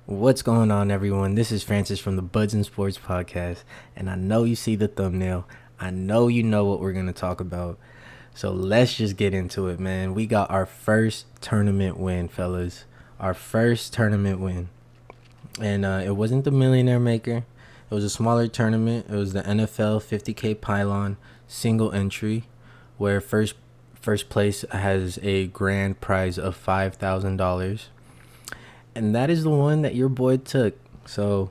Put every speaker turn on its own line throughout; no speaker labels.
What's going on, everyone? This is Francis from the Buds and Sports Podcast, and I know you see the thumbnail. I know you know what we're going to talk about. So let's just get into it, man. We got our first tournament win, fellas. Our first tournament win. And it wasn't the Millionaire Maker, it was a smaller tournament. It was the NFL 50K Pylon single entry, where first place has a grand prize of $5,000. And that is the one that your boy took. So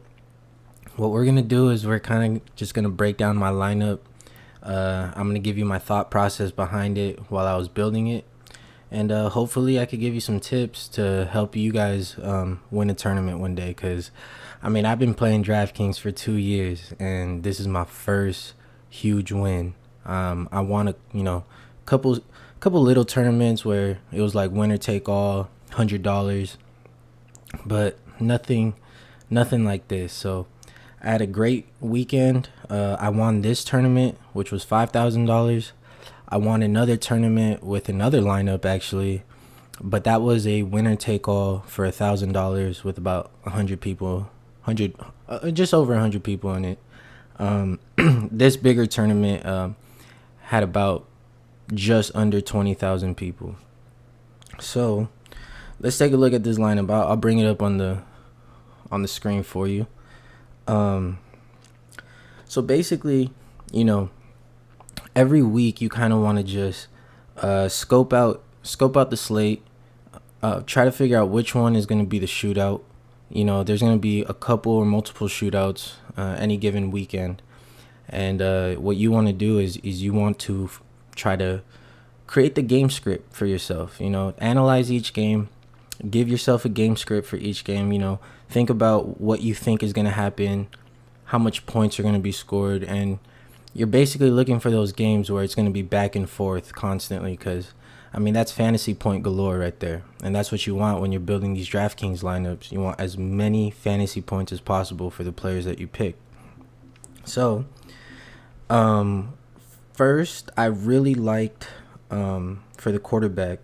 what we're gonna do is we're kind of just gonna break down my lineup. I'm gonna give you my thought process behind it while I was building it, and hopefully I could give you some tips to help you guys win a tournament one day. Cause I mean, I've been playing Draftkings for 2 years, and this is my first huge win. I won couple couple little tournaments where it was like winner take all, $100, but nothing like this. So I had a great weekend. I won this tournament, which was $5,000. I won another tournament with another lineup, actually, but that was a winner take all for $1,000 with about 100 people, just over 100 people in it. This bigger tournament had about just under 20,000 people. So let's take a look at this lineup. I'll bring it up on the screen for you. So basically, every week you kind of want to just scope out the slate, try to figure out which one is going to be the shootout. There's going to be a couple or multiple shootouts any given weekend, and what you want to do is you want to try to create the game script for yourself. Analyze each game, give yourself a game script for each game. Think about what you think is going to happen, how much points are going to be scored, and you're basically looking for those games where it's going to be back and forth constantly, because that's fantasy point galore right there, and that's what you want when you're building these DraftKings lineups. You want as many fantasy points as possible for the players that you pick. So first, I really liked for the quarterback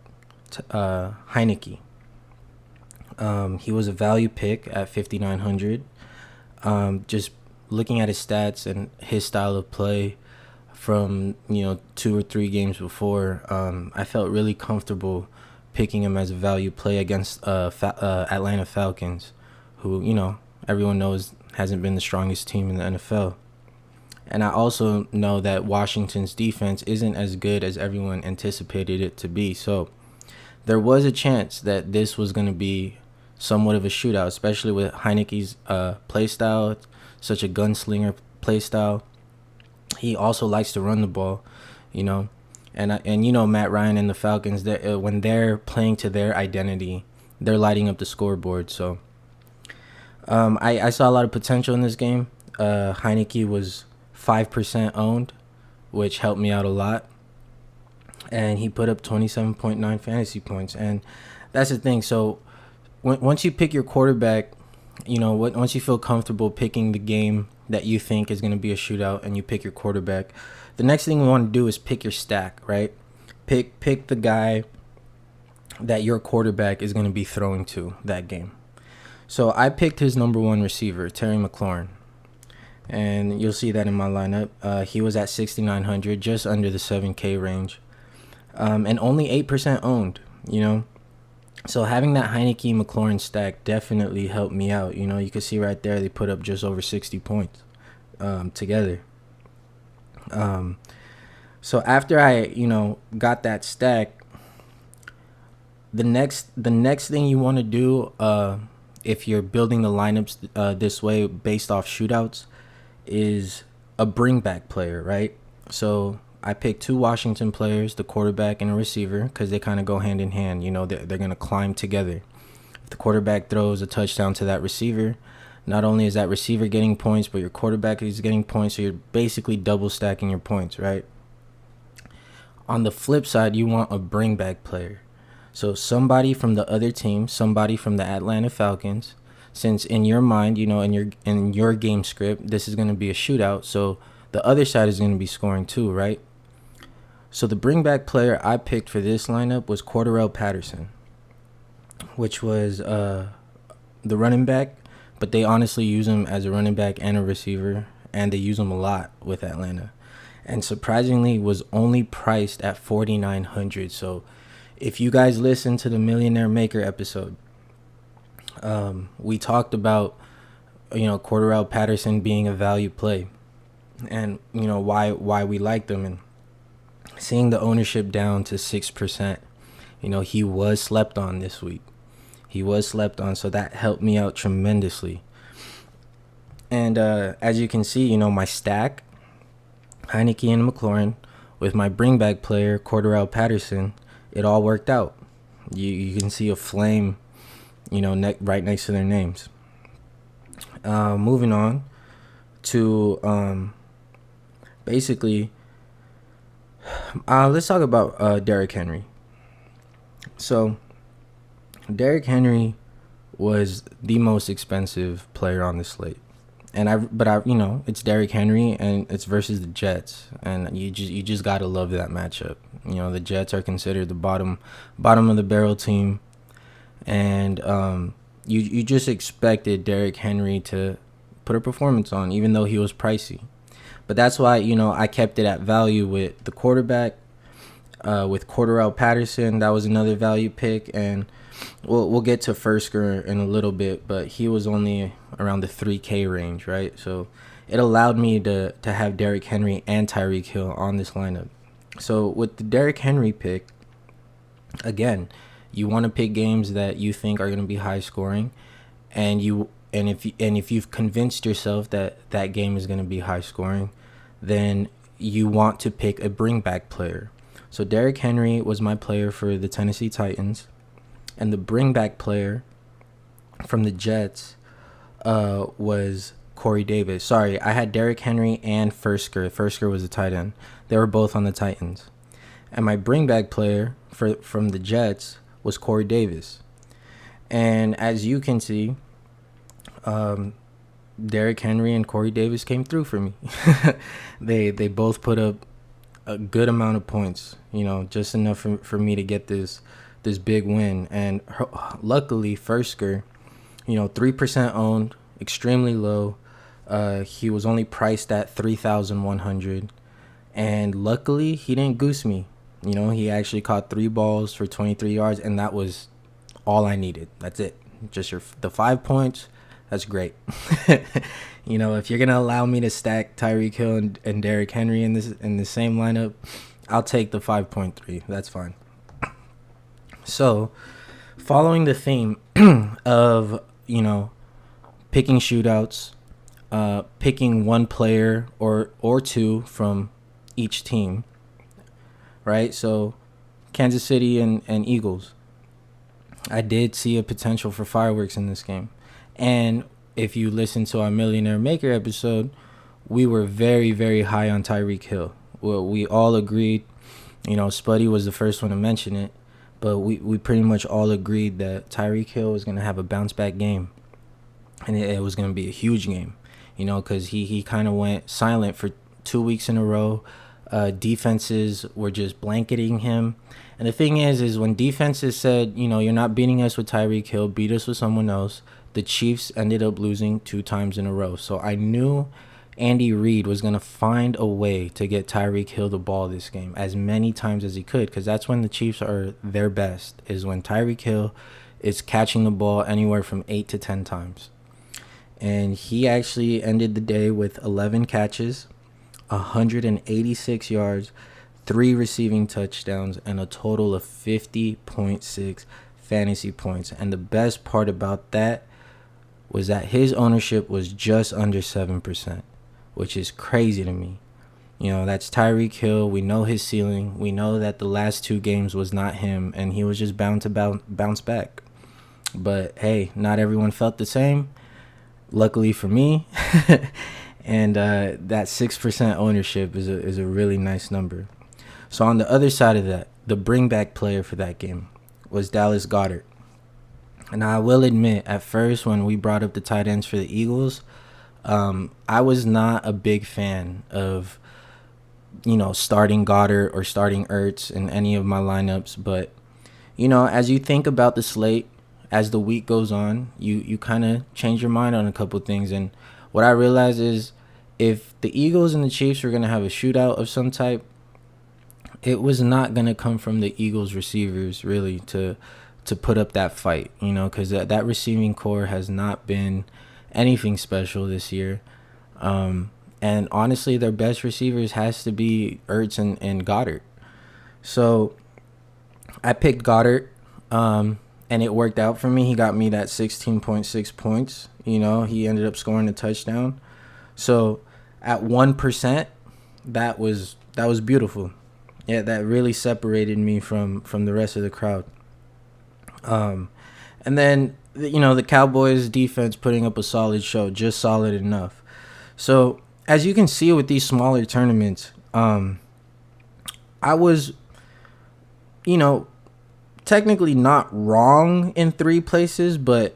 Heineke. He was a value pick at 5,900. Just looking at his stats and his style of play from 2 or 3 games before, I felt really comfortable picking him as a value play against Atlanta Falcons, who everyone knows hasn't been the strongest team in the NFL. And I also know that Washington's defense isn't as good as everyone anticipated it to be. So there was a chance that this was going to be somewhat of a shootout, especially with Heineke's play style, such a gunslinger play style. He also likes to run the ball, and Matt Ryan and the Falcons, when they're playing to their identity, they're lighting up the scoreboard. So I saw a lot of potential in this game. Heineke was 5% owned, which helped me out a lot, and he put up 27.9 fantasy points. And that's the thing. So once you pick your quarterback, once you feel comfortable picking the game that you think is going to be a shootout, and you pick your quarterback, the next thing you want to do is pick your stack, right? Pick the guy that your quarterback is going to be throwing to that game. So I picked his number one receiver, Terry McLaurin, and you'll see that in my lineup. He was at 6,900, just under the 7K range, and only 8% owned. So having that Heineke McLaurin stack definitely helped me out. You can see right there they put up just over 60 points together. So after I got that stack, the next thing you want to do, if you're building the lineups this way based off shootouts, is a bring back player, right? So I picked 2 Washington players, the quarterback and a receiver, because they kind of go hand in hand. They're going to climb together. If the quarterback throws a touchdown to that receiver, not only is that receiver getting points, but your quarterback is getting points, so you're basically double stacking your points, right? On the flip side, you want a bring back player. So somebody from the other team, somebody from the Atlanta Falcons, since in your mind, in your game script, this is going to be a shootout, so the other side is going to be scoring too, right? So the bring back player I picked for this lineup was Cordarrelle Patterson, which was the running back, but they honestly use him as a running back and a receiver, and they use him a lot with Atlanta. And surprisingly, was only priced at 4,900. So, if you guys listen to the Millionaire Maker episode, we talked about Cordarrelle Patterson being a value play, and why we liked him, and seeing the ownership down to 6%. He was slept on this week. He was slept on, so that helped me out tremendously. And as you can see, my stack, Heineke and McLaurin, with my bring back player, Cordarrelle Patterson, it all worked out. You can see a flame, right next to their names. Moving on to basically, let's talk about Derrick Henry. So, Derrick Henry was the most expensive player on the slate. It's Derrick Henry, and it's versus the Jets, and you just gotta love that matchup. The Jets are considered the bottom of the barrel team, and you just expected Derrick Henry to put a performance on, even though he was pricey. But that's why I kept it at value with the quarterback, with Cordarrelle Patterson. That was another value pick, and we'll get to Fursker in a little bit, but he was only around the 3K range, right? So it allowed me to have Derrick Henry and Tyreek Hill on this lineup. So with the Derrick Henry pick, again, you want to pick games that you think are going to be high scoring, and if you've convinced yourself that that game is going to be high scoring, then you want to pick a bring back player. So Derrick Henry was my player for the Tennessee Titans. And the bring back player from the Jets was Corey Davis. Sorry, I had Derrick Henry and Fursker. Fursker was the tight end. They were both on the Titans. And my bring back player from the Jets was Corey Davis. And as you can see, Derrick Henry and Corey Davis came through for me. They both put up a good amount of points, just enough for me to get this big win. And luckily, Fursker, 3% owned, extremely low. He was only priced at 3,100, and luckily he didn't goose me. He actually caught 3 balls for 23 yards, and that was all I needed. That's it. Just the 5 points. That's great. If you're gonna allow me to stack Tyreek Hill and Derrick Henry in the same lineup, I'll take the 5.3. That's fine. So, following the theme of, picking shootouts, picking one player or two from each team, right? So, Kansas City and Eagles. I did see a potential for fireworks in this game. And if you listen to our Millionaire Maker episode, we were very, very high on Tyreek Hill. Well, we all agreed, Spuddy was the first one to mention it, but we pretty much all agreed that Tyreek Hill was going to have a bounce-back game. And it was going to be a huge game, because he kind of went silent for 2 weeks in a row. Defenses were just blanketing him. And the thing is when defenses said, you're not beating us with Tyreek Hill, beat us with someone else, the Chiefs ended up losing 2 times in a row. So I knew Andy Reid was going to find a way to get Tyreek Hill the ball this game as many times as he could, because that's when the Chiefs are their best, is when Tyreek Hill is catching the ball anywhere from 8 to 10 times. And he actually ended the day with 11 catches, 186 yards, 3 receiving touchdowns, and a total of 50.6 fantasy points. And the best part about that was that his ownership was just under 7%, which is crazy to me. That's Tyreek Hill. We know his ceiling. We know that the last 2 games was not him, and he was just bound to bounce back. But, hey, not everyone felt the same, luckily for me. And that 6% ownership is a really nice number. So on the other side of that, the bring back player for that game was Dallas Goedert. And I will admit, at first when we brought up the tight ends for the Eagles, I was not a big fan of, starting Goddard or starting Ertz in any of my lineups. But, as you think about the slate, as the week goes on, you kind of change your mind on a couple things. And what I realized is if the Eagles and the Chiefs were going to have a shootout of some type, it was not going to come from the Eagles receivers really to put up that fight, because that receiving core has not been anything special this year. And honestly, their best receivers has to be Ertz and Goddard. So I picked Goddard, and it worked out for me. He got me that 16.6 points. He ended up scoring a touchdown. So at 1%, that was beautiful. Yeah, that really separated me from the rest of the crowd. And then, the Cowboys defense putting up a solid show, just solid enough. So as you can see with these smaller tournaments, I was, technically not wrong in 3 places, but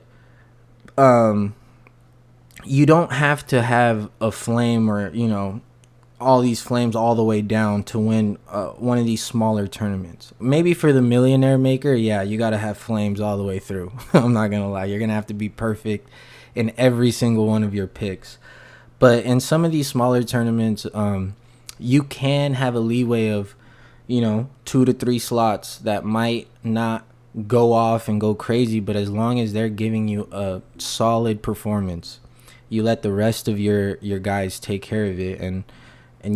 you don't have to have a flame or, all these flames all the way down to win one of these smaller tournaments. Maybe for the Millionaire Maker, yeah, you got to have flames all the way through. I'm not going to lie. You're going to have to be perfect in every single one of your picks. But in some of these smaller tournaments, you can have a leeway of, 2 to 3 slots that might not go off and go crazy, but as long as they're giving you a solid performance, you let the rest of your guys take care of it, and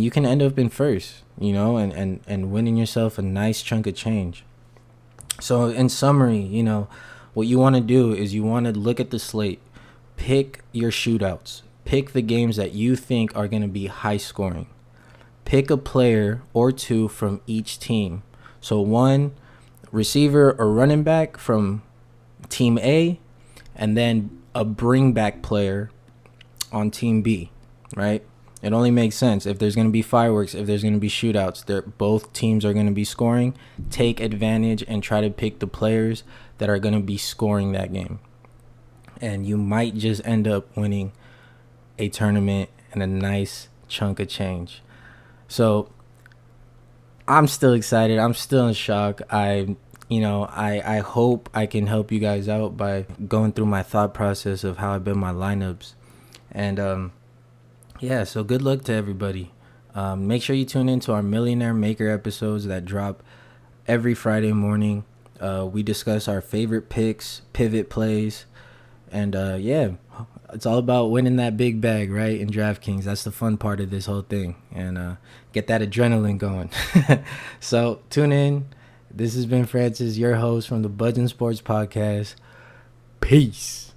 you can end up in first, and winning yourself a nice chunk of change. So in summary, what you want to do is you want to look at the slate, pick your shootouts, pick the games that you think are going to be high scoring. Pick a player or 2 from each team. So 1 receiver or running back from team A, and then a bring back player on team B, right? It only makes sense. If there's going to be fireworks, if there's going to be shootouts, both teams are going to be scoring. Take advantage and try to pick the players that are going to be scoring that game. And you might just end up winning a tournament and a nice chunk of change. So I'm still excited. I'm still in shock. I hope I can help you guys out by going through my thought process of how I build my lineups. And yeah, so good luck to everybody. Make sure you tune into our Millionaire Maker episodes that drop every Friday morning. We discuss our favorite picks, pivot plays, and yeah, it's all about winning that big bag, right, in Draftkings. That's the fun part of this whole thing, and get that adrenaline going. So tune in. This has been Francis, your host from the Buds and Sports Podcast. Peace.